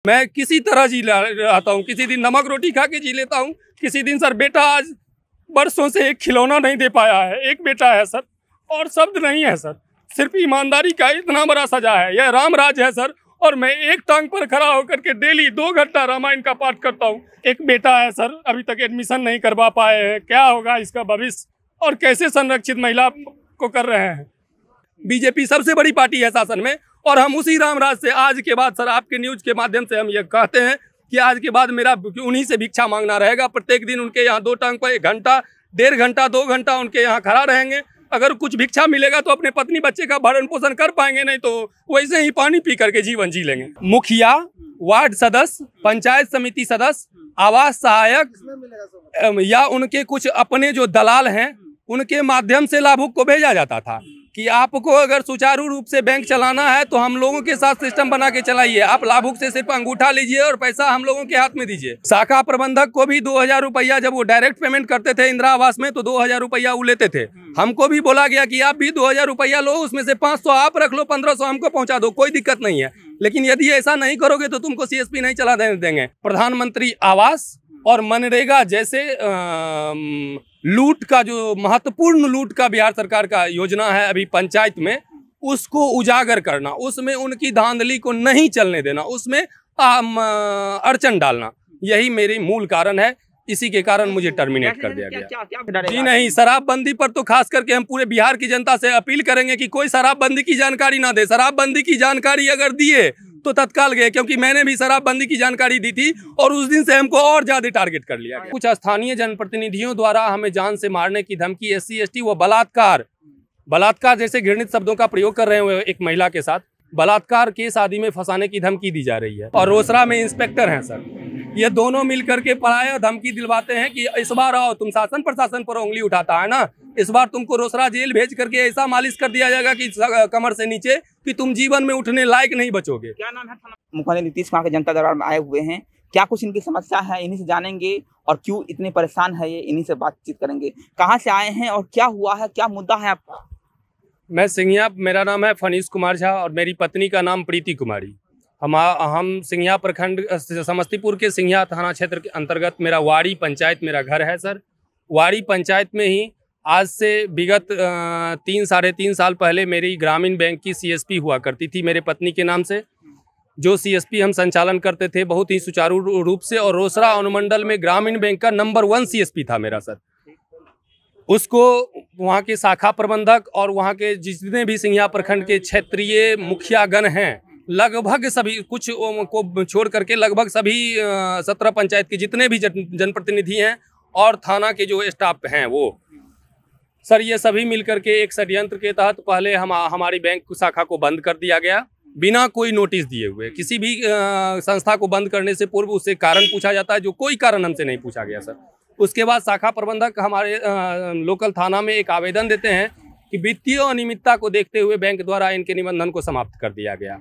मैं किसी तरह जी रहता हूँ, किसी दिन नमक रोटी खा के जी लेता हूँ, किसी दिन सर बेटा आज बरसों से एक खिलौना नहीं दे पाया है, एक बेटा है सर, और शब्द नहीं है सर, सिर्फ ईमानदारी का इतना बड़ा सजा है। यह राम राज है सर, और मैं एक टांग पर खड़ा होकर के डेली 2 घंटा रामायण का पाठ करता हूँ। एक बेटा है सर, अभी तक एडमिशन नहीं करवा पाए हैं, क्या होगा इसका भविष्य और कैसे संरक्षित महिला को कर रहे हैं। बीजेपी सबसे बड़ी पार्टी है शासन में, और हम उसी रामराज से आज के बाद सर आपके न्यूज के माध्यम से हम ये कहते हैं कि आज के बाद मेरा उन्हीं से भिक्षा मांगना रहेगा। प्रत्येक दिन उनके यहाँ 2 टांग पर 1 घंटा, 1.5 घंटा, 2 घंटा उनके यहाँ खड़ा रहेंगे। अगर कुछ भिक्षा मिलेगा तो अपने पत्नी बच्चे का भरण पोषण कर पाएंगे, नहीं तो वैसे ही पानी पी करके जीवन जी लेंगे। मुखिया, वार्ड सदस्य, पंचायत समिति सदस्य, आवास सहायक या उनके कुछ अपने जो दलाल हैं उनके माध्यम से लाभुक को भेजा जाता था कि आपको अगर सुचारू रूप से बैंक चलाना है तो हम लोगों के साथ सिस्टम बना के चलाइए, आप लाभुक से सिर्फ अंगूठा लीजिए और पैसा हम लोगों के हाथ में दीजिए। शाखा प्रबंधक को भी 2000 रुपया जब वो डायरेक्ट पेमेंट करते थे इंदिरा आवास में तो 2000 रुपया वो लेते थे। हमको भी बोला गया कि आप भी 2000 रुपया लो, उसमें से 500 आप रख लो, 1500 हमको पहुंचा दो, कोई दिक्कत नहीं है। लेकिन यदि ऐसा नहीं करोगे तो तुमको CSP नहीं चला देंगे। प्रधानमंत्री आवास और मनरेगा जैसे लूट का जो महत्वपूर्ण लूट का बिहार सरकार का योजना है अभी पंचायत में, उसको उजागर करना, उसमें उनकी धांधली को नहीं चलने देना, उसमें अड़चन डालना, यही मेरी मूल कारण है। इसी के कारण मुझे टर्मिनेट कर दिया गया। जी नहीं, शराबबंदी पर तो खास करके हम पूरे बिहार की जनता से अपील करेंगे कि कोई शराबबंदी की जानकारी ना दे। शराबबंदी की जानकारी अगर दिए तो तत्काल गए, क्योंकि मैंने भी शराबबंदी की जानकारी दी थी और उस दिन से हमको और ज्यादा टारगेट कर लिया। कुछ स्थानीय जनप्रतिनिधियों द्वारा हमें जान से मारने की धमकी, SC ST व बलात्कार जैसे घृणित शब्दों का प्रयोग कर रहे हैं। एक महिला के साथ बलात्कार केस आदि में फंसाने की धमकी दी जा रही है। और रोसड़ा में इंस्पेक्टर हैं सर, ये दोनों मिलकर के पराया धमकी दिलवाते हैं कि इस बार आओ, तुम शासन प्रशासन पर उंगली उठाता है ना, इस बार तुमको रोसड़ा जेल भेज करके ऐसा मालिश कर दिया जाएगा कि कमर से नीचे कि तुम जीवन में उठने लायक नहीं बचोगे। क्या नाम है? मुख्यमंत्री नीतीश कुमार के जनता दरबार में आए हुए हैं, क्या कुछ इनकी समस्या है, इन्हीं से जानेंगे और क्यों इतने परेशान है ये, इन्हीं से बातचीत करेंगे। कहाँ से आए हैं और क्या हुआ है, क्या मुद्दा है आपका? मैं सिंघिया, मेरा नाम है फनीस कुमार झा और मेरी पत्नी का नाम प्रीति कुमारी। हम सिंघिया प्रखंड समस्तीपुर के सिंघिया थाना क्षेत्र के अंतर्गत मेरा वाड़ी पंचायत मेरा घर है सर। वाड़ी पंचायत में ही आज से विगत 3 साढ़े 3 साल पहले मेरी ग्रामीण बैंक की CSP हुआ करती थी मेरे पत्नी के नाम से। जो CSP हम संचालन करते थे बहुत ही सुचारू रूप से, और रोसड़ा अनुमंडल में ग्रामीण बैंक का नंबर 1 CSP था मेरा सर। उसको वहाँ के शाखा प्रबंधक और वहाँ के जितने भी सिंघिया प्रखंड के क्षेत्रीय मुखियागण हैं, लगभग सभी, कुछ को छोड़ करके लगभग सभी 17 पंचायत के जितने भी जनप्रतिनिधि हैं और थाना के जो स्टाफ हैं वो सर, ये सभी मिलकर के एक षड्यंत्र के तहत पहले हमारी बैंक शाखा को बंद कर दिया गया बिना कोई नोटिस दिए हुए। किसी भी संस्था को बंद करने से पूर्व उससे कारण पूछा जाता है, जो कोई कारण हमसे नहीं पूछा गया सर। उसके बाद शाखा प्रबंधक हमारे लोकल थाना में एक आवेदन देते हैं कि वित्तीय अनियमितता को देखते हुए बैंक द्वारा इनके निबंधन को समाप्त कर दिया गया।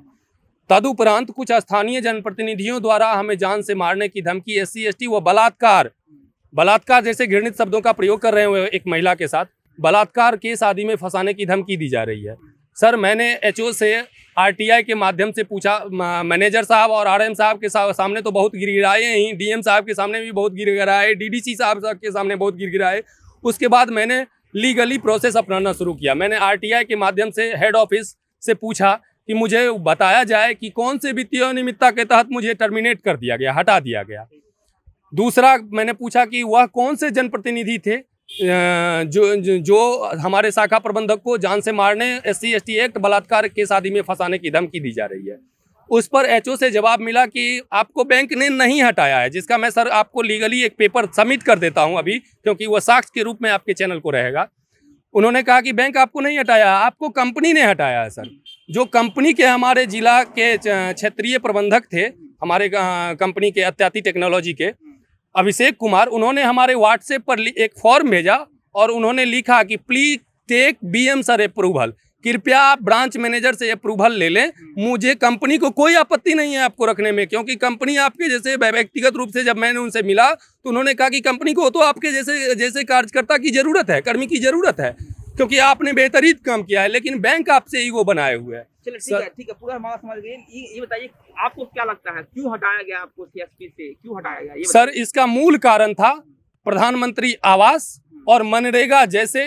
तदुपरांत कुछ स्थानीय जनप्रतिनिधियों द्वारा हमें जान से मारने की धमकी, SC ST व बलात्कार जैसे घृणित शब्दों का प्रयोग कर रहे हैं। एक महिला के साथ बलात्कार केस आदि में फंसाने की धमकी दी जा रही है सर। मैंने HO से RTI के माध्यम से पूछा, मैनेजर साहब और RM साहब के सामने तो बहुत गिड़गिड़ाए ही, DM साहब के सामने भी बहुत गिड़गिड़ाए, DDC साहब के सामने बहुत गिड़गिड़ाए। उसके बाद मैंने लीगली प्रोसेस अपनाना शुरू किया। मैंने RTI के माध्यम से हेड ऑफिस से पूछा कि मुझे बताया जाए कि कौन से वित्तीय अनियमितता के तहत मुझे टर्मिनेट कर दिया गया, हटा दिया गया। दूसरा मैंने पूछा कि वह कौन से जनप्रतिनिधि थे जो हमारे शाखा प्रबंधक को जान से मारने, SC ST एक्ट, बलात्कार केस आदि में फंसाने की धमकी दी जा रही है। उस पर HO से जवाब मिला कि आपको बैंक ने नहीं हटाया है, जिसका मैं सर आपको लीगली एक पेपर सबमिट कर देता हूं अभी, क्योंकि वह साक्ष्य के रूप में आपके चैनल को रहेगा। उन्होंने कहा कि बैंक आपको नहीं हटाया, आपको कंपनी ने हटाया है सर। जो कंपनी के हमारे जिला के क्षेत्रीय प्रबंधक थे, हमारे कंपनी के अत्याति टेक्नोलॉजी के अभिषेक कुमार, उन्होंने हमारे व्हाट्सएप पर एक फॉर्म भेजा और उन्होंने लिखा कि please take BM sir approval, कृपया आप ब्रांच मैनेजर से अप्रूवल ले लें। मुझे कंपनी को कोई आपत्ति नहीं है आपको रखने में, क्योंकि कंपनी आपके जैसे, व्यक्तिगत रूप से जब मैंने उनसे मिला तो उन्होंने कहा कि कंपनी को तो आपके जैसे कार्यकर्ता की जरूरत है, कर्मी की जरूरत है, क्योंकि आपने बेहतरीन काम किया है, लेकिन बैंक आपसे ईगो बनाए हुए है। चलिए ठीक है, पूरा मामला समझ गए। ये बताइए आपको क्या लगता है क्यों हटाया गया, आपको सीएसपी से क्यों हटाया गया? ये सर इसका मूल कारण था प्रधानमंत्री आवास और मनरेगा जैसे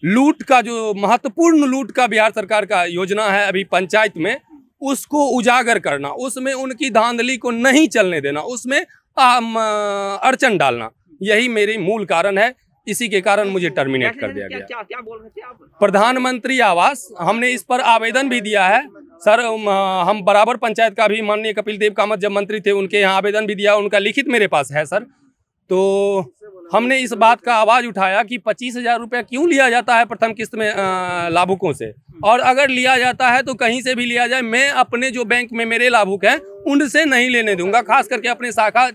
लूट का जो महत्वपूर्ण लूट का बिहार सरकार का योजना है अभी पंचायत में, उसको उजागर करना, उसमें उनकी धांधली को नहीं चलने देना, उसमें अड़चन डालना, यही मेरी मूल कारण है। इसी के कारण मुझे टर्मिनेट कर दिया गया। क्या बोल रहे थे आप? प्रधानमंत्री आवास, हमने इस पर आवेदन भी दिया है सर। हम बराबर पंचायत का भी माननीय कपिल देव कामत जब मंत्री थे उनके यहाँ आवेदन भी दिया, उनका लिखित मेरे पास है सर। तो हमने इस बात का आवाज उठाया कि 25,000 रुपया क्यों लिया जाता है प्रथम किस्त में लाभुकों से, और अगर लिया जाता है तो कहीं से भी लिया जाए, मैं अपने जो बैंक में मेरे लाभुक हैं उनसे नहीं लेने दूंगा, खास करके अपने शाखा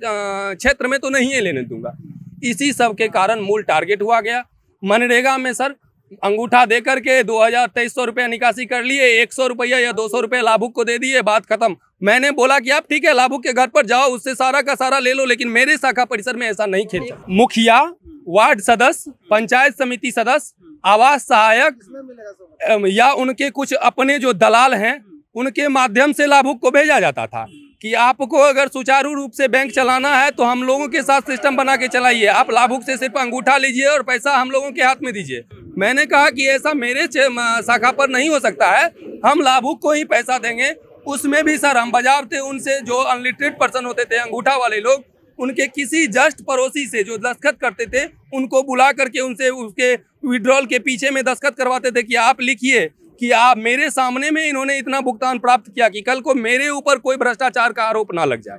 क्षेत्र में तो नहीं लेने दूंगा। इसी सब के कारण मूल टारगेट हुआ गया। मनरेगा में सर अंगूठा दे करके 2,2300 रुपया निकासी कर लिए, 100 रुपया या 200 रुपया लाभुक को दे दिए, बात खत्म। मैंने बोला कि आप ठीक है लाभुक के घर पर जाओ, उससे सारा का सारा ले लो, लेकिन मेरे शाखा परिसर में ऐसा नहीं खेल सकते। मुखिया, वार्ड सदस्य, पंचायत समिति सदस्य, आवास सहायक या उनके कुछ अपने जो दलाल हैं उनके माध्यम से लाभुक को भेजा जाता था कि आपको अगर सुचारू रूप से बैंक चलाना है तो हम लोगों के साथ सिस्टम बना के चलाइए, आप लाभुक से सिर्फ अंगूठा लीजिए और पैसा हम लोगों के हाथ में दीजिए। मैंने कहा कि ऐसा मेरे शाखा पर नहीं हो सकता है, हम लाभुक को ही पैसा देंगे। उसमें भी सर हम बाजार थे उनसे, जो अनलिटरेट पर्सन होते थे अंगूठा वाले लोग, उनके किसी जस्ट पड़ोसी से जो दस्तखत करते थे उनको बुला करके उनसे उसके विड्रॉल के पीछे में दस्तखत करवाते थे कि आप लिखिए कि आप मेरे सामने में इन्होंने इतना भुगतान प्राप्त किया कि कल को मेरे ऊपर कोई भ्रष्टाचार का आरोप ना लग जाए।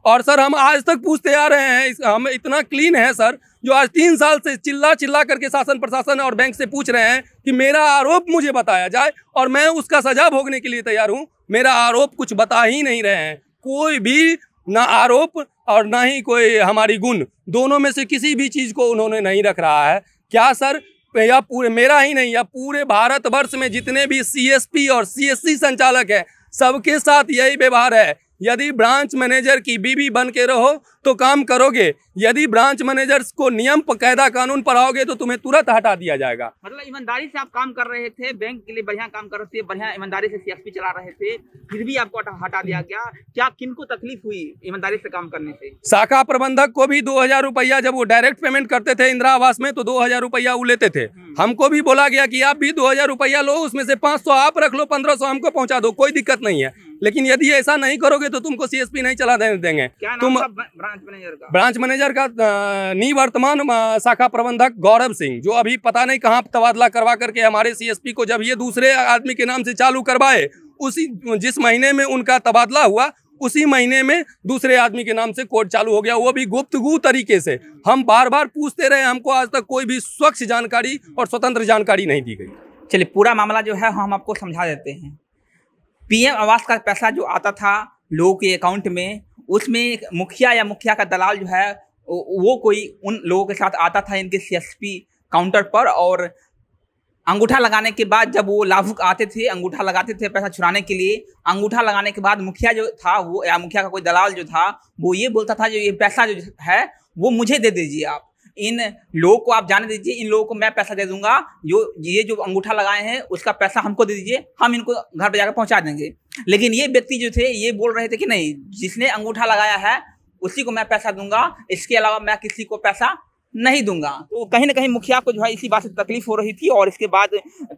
और सर हम आज तक पूछते आ रहे हैं, हम इतना क्लीन है सर, जो आज 3 साल से चिल्ला करके शासन प्रशासन और बैंक से पूछ रहे हैं कि मेरा आरोप मुझे बताया जाए, और मैं उसका सजा भोगने के लिए तैयार हूँ। मेरा आरोप कुछ बता ही नहीं रहे हैं, कोई भी ना आरोप और ना ही कोई हमारी गुण, दोनों में से किसी भी चीज़ को उन्होंने नहीं रख रहा है। क्या सर, या पूरे मेरा ही नहीं या पूरे भारतवर्ष में जितने भी सीएसपी और सीएससी संचालक है सबके साथ यही व्यवहार है। यदि ब्रांच मैनेजर की बीवी बन के रहो तो काम करोगे, यदि ब्रांच मैनेजर को नियम कायदा कानून पढ़ाओगे तो तुम्हें तुरंत हटा दिया जाएगा। मतलब ईमानदारी से आप काम कर रहे थे, बैंक के लिए बढ़िया काम कर रहे थे, बढ़िया ईमानदारी से सीएसपी चला रहे थे, फिर भी आपको हटा दिया गया। क्या किनको तकलीफ हुई ईमानदारी से काम करने से? शाखा प्रबंधक को भी 2,000 रुपया, जब वो डायरेक्ट पेमेंट करते थे इंदिरा आवास में तो 2,000 रुपया वो लेते थे। हमको भी बोला गया कि आप भी 2,000 रुपया लो, उसमें से 500 आप रख लो, 1500 हमको पहुंचा दो, कोई दिक्कत नहीं है। लेकिन यदि ऐसा नहीं करोगे तो तुमको सीएसपी नहीं चला देंगे। तुम ब्रांच मैनेजर का निवर्तमान शाखा प्रबंधक गौरव सिंह, जो अभी पता नहीं कहाँ तबादला करवा करके हमारे सीएसपी को जब ये दूसरे आदमी के नाम से चालू करवाए, उसी जिस महीने में उनका तबादला हुआ उसी महीने में दूसरे आदमी के नाम से कोड चालू हो गया, वो भी गुप्तगू तरीके से। हम बार बार पूछते रहे, हमको आज तक कोई भी स्वच्छ जानकारी और स्वतंत्र जानकारी नहीं दी गई। चलिए पूरा मामला जो है हम आपको समझा देते हैं। पीएम आवास का पैसा जो आता था लोगों के अकाउंट में, उसमें मुखिया या मुखिया का दलाल जो है वो कोई उन लोगों के साथ आता था इनके सीएसपी काउंटर पर, और अंगूठा लगाने के बाद जब वो लाभुक आते थे अंगूठा लगाते थे पैसा चुराने के लिए, अंगूठा लगाने के बाद मुखिया जो था वो या मुखिया का कोई दलाल जो था वो ये बोलता था जो ये पैसा जो है वो मुझे दे दीजिए, आप इन लोगों को आप जाने दीजिए, इन लोगों को मैं पैसा दे दूंगा, ये जो अंगूठा लगाए हैं उसका पैसा हमको दे दीजिए, हम इनको घर पे जाकर पहुंचा देंगे। लेकिन ये व्यक्ति जो थे ये बोल रहे थे कि नहीं, जिसने अंगूठा लगाया है उसी को मैं पैसा दूंगा, इसके अलावा मैं किसी को पैसा नहीं दूंगा। तो कहीं ना कहीं मुखिया को जो है इसी बात से तकलीफ हो रही थी, और इसके बाद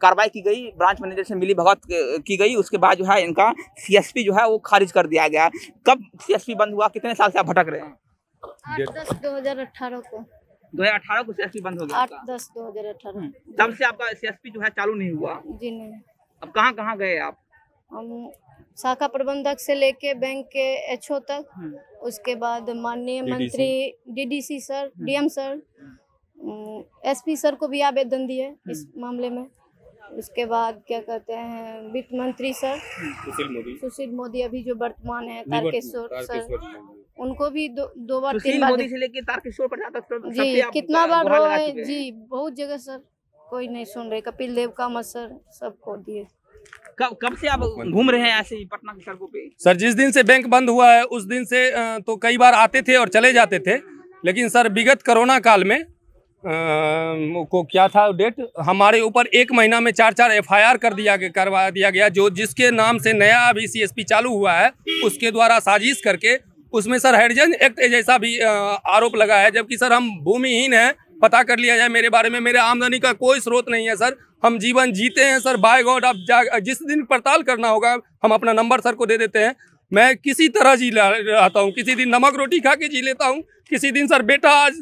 कार्रवाई की गई, ब्रांच मैनेजर से मिली भगत की गई। उसके बाद जो है इनका सीएसपी जो है वो खारिज कर दिया गया। कब सीएसपी बंद हुआ, कितने साल से आप भटक रहे हैं? 8/10/2018 को 2018 को सीएसपी बंद हो गया। 8/10/2018 तब से आपका सीएसपी जो है चालू नहीं हुआ? जी नहीं। अब कहाँ गए आप? हम शाखा प्रबंधक से लेके बैंक के एचओ तक, उसके बाद माननीय मंत्री DDC sir, DM sir, SP sir को भी आवेदन दिए इस मामले में। उसके बाद क्या कहते हैं वित्त मंत्री सर सुशील मोदी अभी जो वर्तमान है, तारकेश्वर सर, उनको भी दो बार 3 बार मोदी से लेके तारकेश्वर पर जाता जी कितना बार रोए जी, बहुत जगह सर, कोई नहीं सुन रहे। कपिल देव कामत सर सबको दिए। कब से आप घूम रहे हैं ऐसे ही पटना की सड़कों पे? सर जिस दिन से बैंक बंद हुआ है उस दिन से तो कई बार आते थे और चले जाते थे, लेकिन सर विगत कोरोना काल में को क्या था डेट, हमारे ऊपर 1 महीना में 4 FIR करवा दिया गया, जो जिसके नाम से नया अभी CSP चालू हुआ है उसके द्वारा साजिश करके उसमें सर हेरिटेज एक्ट जैसा भी आरोप लगा है, जबकि सर हम भूमिहीन हैं। पता कर लिया जाए मेरे बारे में, मेरे आमदनी का कोई स्रोत नहीं है सर, हम जीवन जीते हैं सर बाय गॉड। अब जिस दिन पड़ताल करना होगा हम अपना नंबर सर को दे देते हैं। मैं किसी तरह जी रहता हूँ, किसी दिन नमक रोटी खा के जी लेता हूँ, किसी दिन सर बेटा आज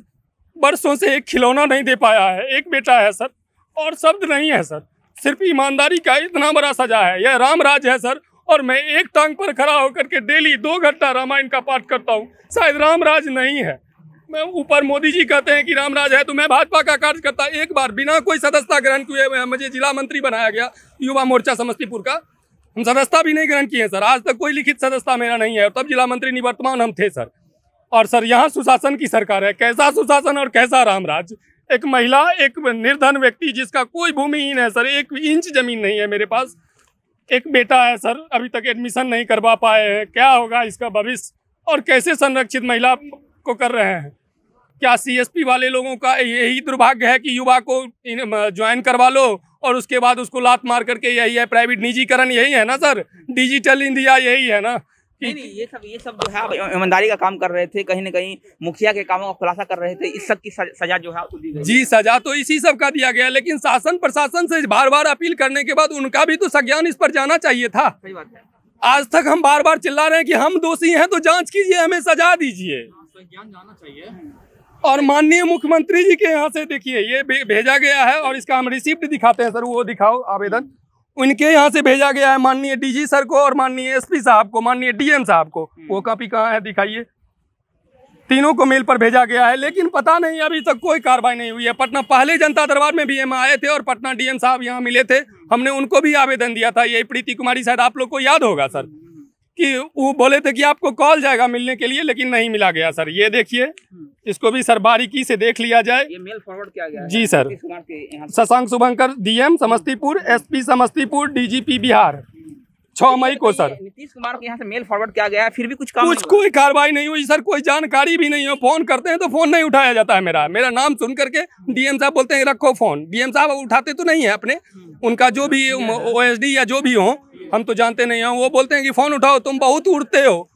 बरसों से एक खिलौना नहीं दे पाया है, एक बेटा है सर, और शब्द नहीं है सर, सिर्फ ईमानदारी का इतना बड़ा सजा है। यह राम राज है सर, और मैं एक टांग पर खड़ा होकर के डेली 2 घंटा रामायण का पाठ करता हूँ, शायद राम राज नहीं है। मैं ऊपर मोदी जी कहते हैं कि राम राज है, तो मैं भाजपा का कार्यकर्ता एक बार बिना कोई सदस्यता ग्रहण किए मुझे जिला मंत्री बनाया गया युवा मोर्चा समस्तीपुर का, हम सदस्यता भी नहीं ग्रहण किए सर, आज तक कोई लिखित सदस्यता मेरा नहीं है, तब जिला मंत्री निवर्तमान हम थे सर। और सर यहाँ सुशासन की सरकार है, कैसा सुशासन और कैसा रामराज। एक महिला, एक निर्धन व्यक्ति जिसका कोई भूमिहीन है सर, 1 इंच जमीन नहीं है मेरे पास, एक बेटा है सर, अभी तक एडमिशन नहीं करवा पाए हैं, क्या होगा इसका भविष्य, और कैसे संरक्षित महिला को कर रहे हैं। क्या CSP वाले लोगों का यही दुर्भाग्य है कि युवा को ज्वाइन करवा लो और उसके बाद उसको लात मार करके यही है प्राइवेट निजीकरण, यही है ना सर, डिजिटल इंडिया यही है ना। नहीं, ये सब जो है ईमानदारी का काम कर रहे थे, कहीं न कहीं मुखिया के कामों का खुलासा कर रहे थे, इस सब की सजा जो है दी गई। जी सजा तो इसी सब का दिया गया, लेकिन शासन प्रशासन से बार बार अपील करने के बाद उनका भी तो संज्ञान इस पर जाना चाहिए था। सही बात है। आज तक हम बार बार चिल्ला रहे हैं कि हम दोषी हैं तो जांच कीजिए, हमें सजा दीजिए, संज्ञान जाना चाहिए। और माननीय मुख्यमंत्री जी के यहाँ से देखिए ये भेजा गया है, और इसका हम रिसिप्ट दिखाते हैं सर, वो दिखाओ आवेदन, उनके यहाँ से भेजा गया है माननीय DG सर को और माननीय SP साहब को, माननीय DM साहब को, वो कॉपी कहाँ है दिखाइए, तीनों को मेल पर भेजा गया है, लेकिन पता नहीं अभी तक कोई कार्रवाई नहीं हुई है। पटना पहले जनता दरबार में भी हम आए थे और पटना DM साहब यहाँ मिले थे, हमने उनको भी आवेदन दिया था, यही प्रीति कुमारी, शायद आप लोग को याद होगा सर, कि वो बोले थे कि आपको कॉल जाएगा मिलने के लिए, लेकिन नहीं मिला गया सर। ये देखिए, इसको भी सर बारीकी से देख लिया जाए। ये मेल फॉरवर्ड किया गया है जी sir, Shashank Shubhankar DM Samastipur, SP Samastipur, DGP Bihar, 6 मई को सर। नीतीश कुमार के यहाँ से मेल फॉरवर्ड किया गया है, फिर भी कुछ कोई कार्रवाई नहीं हुई सर, कोई जानकारी भी नहीं हो। फोन करते हैं तो फोन नहीं उठाया जाता है, मेरा नाम सुन करके DM साहब बोलते हैं रखो फोन, DM साहब उठाते तो नहीं है अपने, उनका जो भी OSD या जो भी हो हम तो जानते नहीं हैं, वो बोलते हैं कि फोन उठाओ, तुम बहुत उड़ते हो।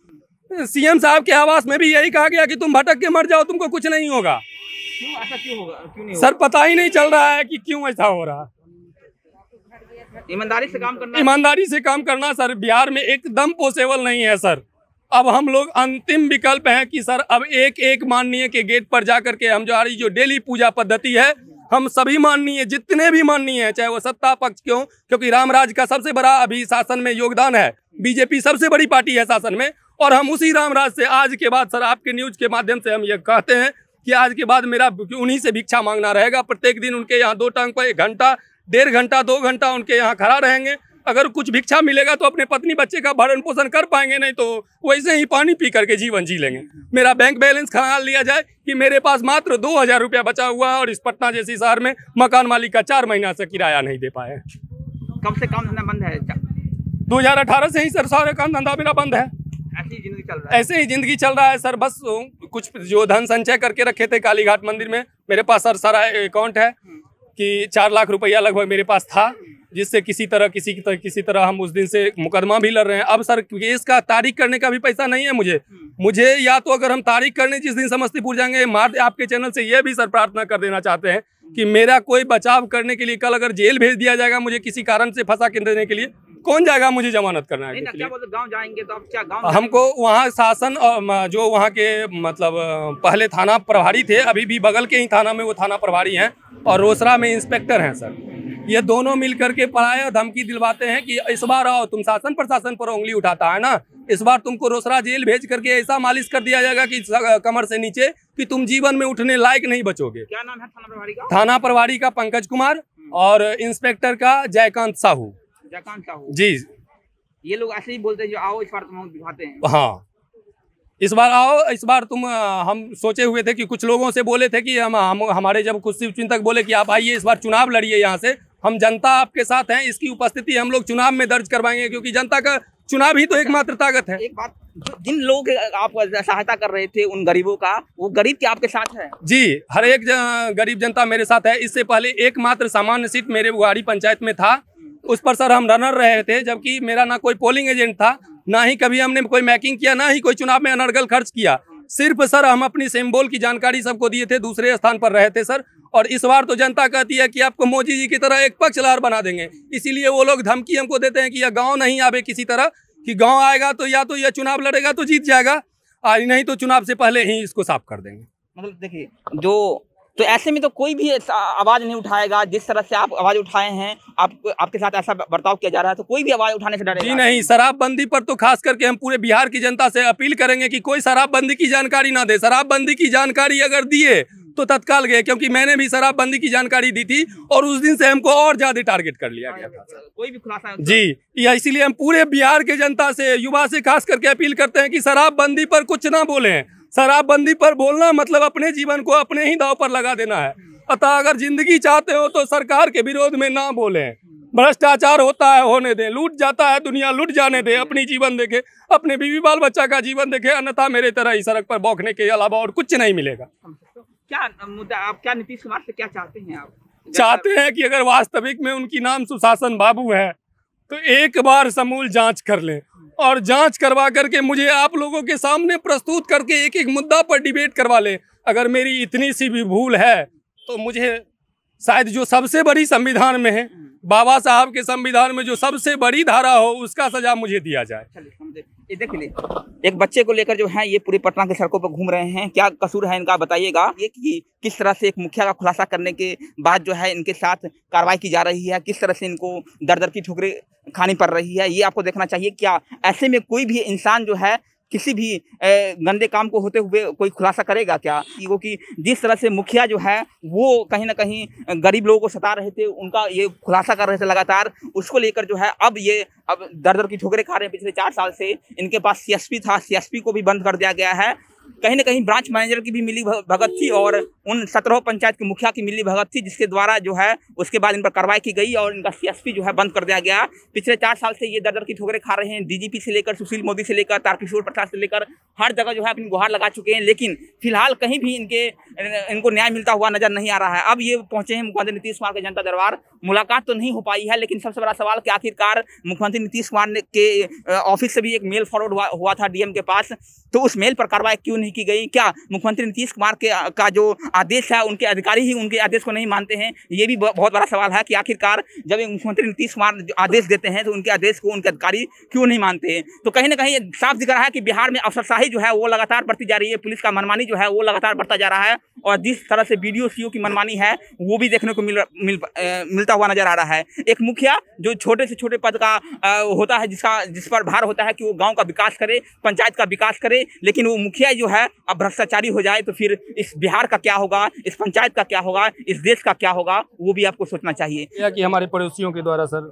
CM साहब के आवास में भी यही कहा गया कि तुम भटक के मर जाओ, तुमको कुछ नहीं होगा। क्यों ऐसा क्यों होगा, क्यों नहीं सर पता ही नहीं चल रहा है कि क्यों ऐसा हो रहा। ईमानदारी से काम करना सर बिहार में एकदम पॉसिबल नहीं है सर। अब हम लोग अंतिम विकल्प हैं कि सर अब एक माननीय के गेट पर जाकर के हम हमारी जो डेली पूजा पद्धति है, हम सभी माननीय जितने भी माननीय हैं, चाहे वो सत्ता पक्ष क्यों, क्योंकि रामराज का सबसे बड़ा अभी शासन में योगदान है, BJP सबसे बड़ी पार्टी है शासन में, और हम उसी रामराज से आज के बाद सर आपके न्यूज के माध्यम से हम ये कहते हैं कि आज के बाद मेरा उन्हीं से भिक्षा मांगना रहेगा। प्रत्येक दिन उनके यहाँ 2 टांग पर 1 घंटा, 1.5 घंटा, 2 घंटा उनके यहाँ खड़ा रहेंगे। अगर कुछ भिक्षा मिलेगा तो अपने पत्नी बच्चे का भरण पोषण कर पाएंगे, नहीं तो वैसे ही पानी पी करके जीवन जी लेंगे। मेरा बैंक बैलेंस खंगाल लिया जाए कि मेरे पास मात्र 2000 रुपया बचा हुआ है, और इस पटना जैसी शहर में मकान मालिक का 4 महीना से किराया नहीं दे पाए। कब से काम धंधा बंद है? 2018 से ही सर सारे काम धंधा मेरा बंद है। ऐसी जिंदगी चल रहा है? ऐसे ही जिंदगी चल रहा है सर। बस कुछ जो धन संचय करके रखे थे कालीघाट मंदिर में, मेरे पास सर सारा अकाउंट है कि 4 लाख रुपया लगभग मेरे पास था, जिससे किसी तरह हम उस दिन से मुकदमा भी लड़ रहे हैं। अब सर केस का तारीख करने का भी पैसा नहीं है मुझे या तो अगर हम तारीख करने जिस दिन समस्तीपुर जाएंगे, आपके चैनल से ये भी सर प्रार्थना कर देना चाहते हैं कि मेरा कोई बचाव करने के लिए, कल अगर जेल भेज दिया जाएगा मुझे किसी कारण से फंसा के देने के लिए, कौन जाएगा मुझे जमानत करना है? गाँव जाएंगे तो अब क्या गाँव? हमको वहाँ शासन और जो वहाँ के मतलब पहले थाना प्रभारी थे, अभी भी बगल के ही थाना में वो थाना प्रभारी हैं, और रोसड़ा में इंस्पेक्टर हैं सर। ये दोनों मिल करके पराया धमकी दिलवाते हैं कि इस बार आओ, तुम शासन प्रशासन पर उंगली उठाता है ना, इस बार तुमको रोसड़ा जेल भेज करके ऐसा मालिश कर दिया जाएगा कि कमर से नीचे कि तुम जीवन में उठने लायक नहीं बचोगे। क्या नाम है थाना प्रभारी का? थाना प्रभारी का पंकज कुमार और इंस्पेक्टर का जयकांत साहू। जी, ये लोग ऐसे ही बोलते हैं जो आओ इस बार तुम दिखाते हैं। हाँ, इस बार आओ, इस बार तुम हम सोचे हुए थे कि कुछ लोगों से बोले थे कि हमारे जब कुछ शिवचिंतक बोले कि आप आइए इस बार चुनाव लड़िए, यहाँ से हम जनता आपके साथ हैं, इसकी उपस्थिति हम लोग चुनाव में दर्ज करवाएंगे, क्योंकि जनता का चुनाव ही तो एकमात्र ताकत है। एक बात, जिन लोग आप सहायता कर रहे थे उन गरीबों का, वो गरीब क्या आपके साथ है? जी, हर एक गरीब जनता मेरे साथ है। इससे पहले एकमात्र सामान्य सीट मेरे वाड़ी पंचायत में था, उस पर सर हम रनर रहे थे, जबकि मेरा ना कोई पोलिंग एजेंट था, ना ही कभी हमने कोई मैकिंग किया, ना ही कोई चुनाव में अनर्गल खर्च किया। सिर्फ सर हम अपनी सिंबल की जानकारी सबको दिए थे, दूसरे स्थान पर रहे थे सर। और इस बार तो जनता कहती है कि आपको मोदी जी की तरह एक पक्षलार बना देंगे, इसीलिए वो लोग धमकी हमको देते हैं कि यह गांव नहीं आवे किसी तरह, कि गांव आएगा तो या तो यह चुनाव लड़ेगा तो जीत जाएगा, और नहीं तो चुनाव से पहले ही इसको साफ कर देंगे। मतलब देखिए, तो ऐसे में तो कोई भी आवाज नहीं उठाएगा। जिस तरह से आप आवाज उठाए हैं, आपके साथ ऐसा बर्ताव किया जा रहा है, तो कोई भी आवाज उठाने से डरेगा? जी नहीं, शराबबंदी पर तो खास करके हम पूरे बिहार की जनता से अपील करेंगे कि कोई शराबबंदी की जानकारी ना दे। शराबबंदी की जानकारी अगर दिए तो तत्काल गए, क्योंकि मैंने भी शराबबंदी की जानकारी दी थी और उस दिन से हमको और ज्यादा टारगेट कर लिया गया था। कोई भी खुलासा जी, या इसीलिए हम पूरे बिहार के जनता से, युवा से खास करके अपील करते हैं कि शराबबंदी पर कुछ ना बोलें। शराबबंदी पर बोलना मतलब अपने जीवन को अपने ही दांव पर लगा देना है। अतः अगर जिंदगी चाहते हो तो सरकार के विरोध में ना बोलें। भ्रष्टाचार होता है, होने दें। लूट जाता है दुनिया, लूट जाने दें। अपनी जीवन देखे, अपने बीवी बाल बच्चा का जीवन देखे, अन्यथा मेरे तरह ही सड़क पर बौखने के अलावा और कुछ नहीं मिलेगा। क्या मुद्दा, आप क्या नीतीश कुमार से क्या चाहते हैं? आप चाहते हैं कि अगर वास्तविक में उनकी नाम सुशासन बाबू है तो एक बार समूल जांच कर लें, और जांच करवा करके मुझे आप लोगों के सामने प्रस्तुत करके एक एक मुद्दा पर डिबेट करवा लें। अगर मेरी इतनी सी भी भूल है तो मुझे शायद जो सबसे बड़ी संविधान में है, बाबा साहब के संविधान में जो सबसे बड़ी धारा हो, उसका सजा मुझे दिया जाए। ये देखिए, एक बच्चे को लेकर जो है ये पूरी पटना के सड़कों पर घूम रहे हैं। क्या कसूर है इनका, बताइएगा। ये कि किस तरह से एक मुखिया का खुलासा करने के बाद जो है इनके साथ कार्रवाई की जा रही है, किस तरह से इनको दर-दर की ठोकरें खानी पड़ रही है, ये आपको देखना चाहिए। क्या ऐसे में कोई भी इंसान जो है किसी भी गंदे काम को होते हुए कोई खुलासा करेगा क्या? क्योंकि जिस तरह से मुखिया जो है वो कहीं ना कहीं गरीब लोगों को सता रहे थे, उनका ये खुलासा कर रहे थे लगातार, उसको लेकर जो है अब दर-दर की ठोकरें खा रहे हैं। पिछले 4 साल से इनके पास सीएसपी था, सीएसपी को भी बंद कर दिया गया है। कहीं ना कहीं ब्रांच मैनेजर की भी मिली भगत थी और उन 17 पंचायत के मुखिया की मिली भगत थी, जिसके द्वारा जो है उसके बाद इन पर कार्रवाई की गई और इनका सीएसपी जो है बंद कर दिया गया। पिछले 4 साल से ये दर-दर की ठोकरें खा रहे हैं। डीजीपी से लेकर सुशील मोदी से लेकर तारकिशोर प्रसाद से लेकर हर जगह जो है अपनी गुहार लगा चुके हैं, लेकिन फिलहाल कहीं भी इनको न्याय मिलता हुआ नजर नहीं आ रहा है। अब ये पहुंचे हैं मुख्यमंत्री नीतीश कुमार के जनता दरबार। मुलाकात तो नहीं हो पाई है, लेकिन सबसे बड़ा सवाल कि आखिरकार मुख्यमंत्री नीतीश कुमार के ऑफिस से भी एक मेल फॉरवर्ड हुआ था डीएम के पास, तो उस मेल पर कार्रवाई क्यों नहीं की गई? क्या मुख्यमंत्री नीतीश कुमार का जो आदेश है, उनके अधिकारी ही उनके आदेश को नहीं मानते हैं? ये भी बहुत बड़ा सवाल है कि आखिरकार जब मुख्यमंत्री नीतीश कुमार आदेश देते हैं तो उनके आदेश को उनके अधिकारी क्यों नहीं मानते हैं? तो कहीं ना कहीं साफ दिख रहा है कि बिहार में अफसरशाही जो है वो लगातार बढ़ती जा रही है, पुलिस का मनमानी जो है वो लगातार बढ़ता जा रहा है, और जिस तरह से बीडीओ सीओ की मनमानी है वो भी देखने को मिलता हुआ नजर आ रहा है। एक मुखिया जो छोटे से छोटे पद का होता है, जिस पर भार होता है कि वो गांव का विकास करे, पंचायत का विकास करे, लेकिन वो मुखिया जो है अब भ्रष्टाचारी हो जाए तो फिर इस बिहार का क्या होगा, इस पंचायत का क्या होगा, इस देश का क्या होगा, वो भी आपको सोचना चाहिए। या कि हमारे पड़ोसियों के द्वारा सर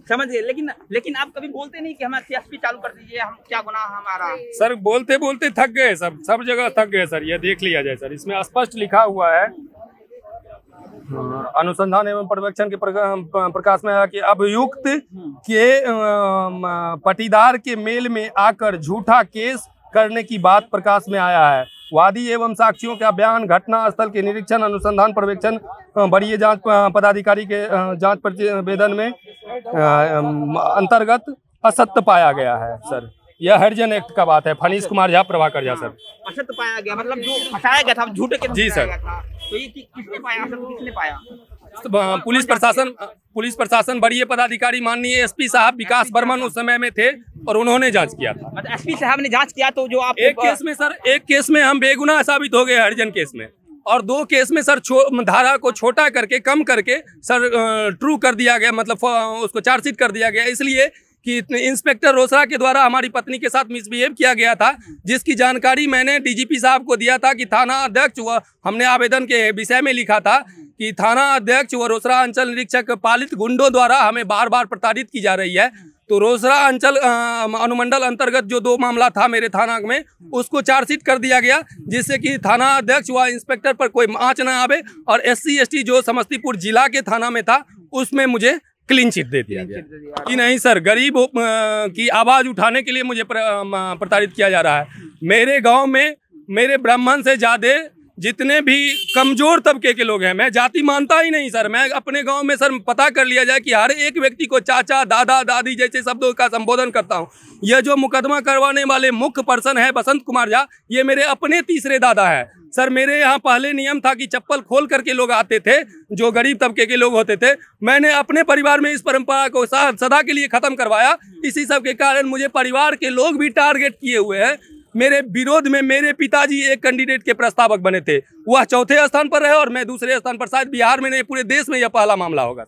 समझिए, लेकिन आप कभी बोलते नहीं कि हमारा सीएसपी चालू कर दीजिए, हम क्या गुनाह हमारा? सर बोलते बोलते थक गए, सब जगह थक गए सर। ये देख लिया जाए सर, इसमें स्पष्ट लिखा हुआ है अनुसंधान एवं पर्यवेक्षण के प्रकाश में है कि अभियुक्त के पटीदार के मेल में आकर झूठा केस करने की बात प्रकाश में आया है। वादी एवं साक्षियों का बयान, घटना स्थल के निरीक्षण, अनुसंधान पर्यवेक्षण, वरीय जांच पदाधिकारी के जांच प्रतिवेदन में अंतर्गत असत्य पाया गया है सर। यह हरिजन एक्ट का बात है। फनीश कुमार झा, प्रभाकर झा सर। असत्य पाया गया मतलब जो फंसाया गया था झूठे के? जी सर। तो ये किसने पाया, किसने पाया? पुलिस प्रशासन वरीय पदाधिकारी माननीय एसपी साहब विकास बर्मन उस समय में थे और उन्होंने जांच किया था। मतलब एसपी साहब ने जांच किया, तो जो आप एक केस में हम बेगुनाह साबित हो गए हरिजन केस में, और 2 केस में सर धारा को छोटा करके, कम करके सर ट्रू कर दिया गया, मतलब उसको चार्जशीट कर दिया गया, इसलिए कि इंस्पेक्टर रोसड़ा के द्वारा हमारी पत्नी के साथ मिसबिहेव किया गया था, जिसकी जानकारी मैंने डीजीपी साहब को दिया था कि थाना अध्यक्ष व हमने आवेदन के विषय में लिखा था कि थाना अध्यक्ष व रोसड़ा अंचल निरीक्षक पालित गुंडों द्वारा हमें बार बार प्रताड़ित की जा रही है। तो रोसड़ा अंचल अनुमंडल अंतर्गत जो 2 मामला था मेरे थाना में, उसको चार्जशीट कर दिया गया, जिससे कि थाना अध्यक्ष व इंस्पेक्टर पर कोई आँच न आवे, और SC ST जो समस्तीपुर जिला के थाना में था उसमें मुझे क्लीन चिट दे दिया गया कि नहीं सर, गरीब की आवाज़ उठाने के लिए मुझे प्रताड़ित किया जा रहा है। मेरे गांव में मेरे ब्राह्मण से ज़्यादा जितने भी कमज़ोर तबके के लोग हैं, मैं जाति मानता ही नहीं सर। मैं अपने गांव में सर पता कर लिया जाए कि हर एक व्यक्ति को चाचा, दादा, दादी जैसे शब्दों का संबोधन करता हूं। यह जो मुकदमा करवाने वाले मुख्य पर्सन है बसंत कुमार झा, ये मेरे अपने तीसरे दादा है सर। मेरे यहाँ पहले नियम था कि चप्पल खोल करके लोग आते थे, जो गरीब तबके के लोग होते थे। मैंने अपने परिवार में इस परंपरा को सदा के लिए खत्म करवाया। इसी सब के कारण मुझे परिवार के लोग भी टारगेट किए हुए हैं। मेरे विरोध में मेरे पिताजी एक कैंडिडेट के प्रस्तावक बने थे, वह चौथे स्थान पर रहे और मैं दूसरे स्थान पर। शायद बिहार में नहीं, पूरे देश में यह पहला मामला होगा।